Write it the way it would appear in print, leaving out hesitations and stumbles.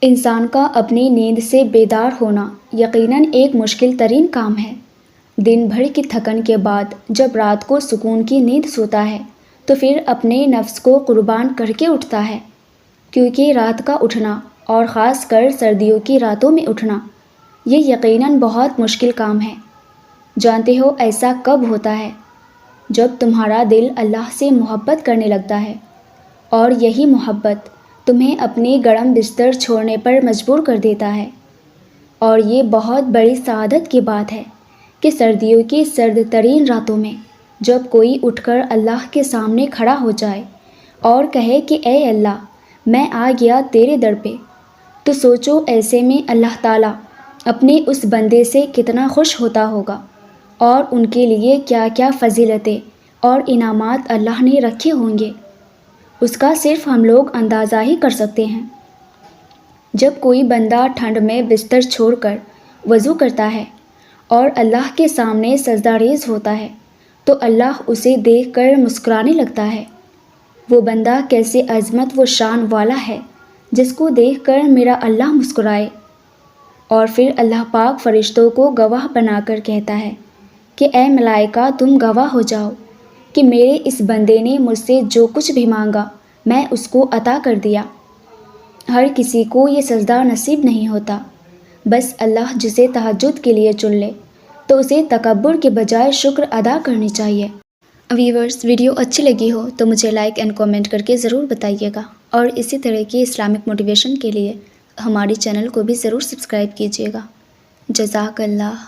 انسان کا اپنی نیند سے بیدار ہونا یقیناً ایک مشکل ترین کام ہے۔ دن بھر کی تھکن کے بعد جب رات کو سکون کی نیند سوتا ہے تو پھر اپنے نفس کو قربان کر کے اٹھتا ہے، کیونکہ رات کا اٹھنا اور خاص کر سردیوں کی راتوں میں اٹھنا یہ یقیناً بہت مشکل کام ہے۔ جانتے ہو ایسا کب ہوتا ہے؟ جب تمہارا دل اللہ سے محبت کرنے لگتا ہے اور یہی محبت تمہیں اپنے گرم بستر چھوڑنے پر مجبور کر دیتا ہے۔ اور یہ بہت بڑی سعادت کی بات ہے کہ سردیوں کی سرد ترین راتوں میں جب کوئی اٹھ کر اللہ کے سامنے کھڑا ہو جائے اور کہے کہ اے اللہ، میں آ گیا تیرے در پہ، تو سوچو ایسے میں اللہ تعالیٰ اپنے اس بندے سے کتنا خوش ہوتا ہوگا اور ان کے لیے کیا کیا فضیلتیں اور انعامات اللہ نے رکھے ہوں گے، اس کا صرف ہم لوگ اندازہ ہی کر سکتے ہیں۔ جب کوئی بندہ ٹھنڈ میں بستر چھوڑ کر وضو کرتا ہے اور اللہ کے سامنے سجدہ ریز ہوتا ہے تو اللہ اسے دیکھ کر مسکرانے لگتا ہے۔ وہ بندہ کیسے عظمت و شان والا ہے جس کو دیکھ کر میرا اللہ مسکرائے۔ اور پھر اللہ پاک فرشتوں کو گواہ بنا کر کہتا ہے کہ اے ملائکہ، تم گواہ ہو جاؤ کہ میرے اس بندے نے مجھ سے جو کچھ بھی مانگا میں اس کو عطا کر دیا۔ ہر کسی کو یہ سجدہ نصیب نہیں ہوتا، بس اللہ جسے تہجد کے لیے چن لے تو اسے تکبر کے بجائے شکر ادا کرنی چاہیے۔ ویورز، ویڈیو اچھی لگی ہو تو مجھے لائک اینڈ کامنٹ کر کے ضرور بتائیے گا، اور اسی طرح کی اسلامک موٹیویشن کے لیے ہماری چینل کو بھی ضرور سبسکرائب کیجیے گا۔ جزاک اللہ۔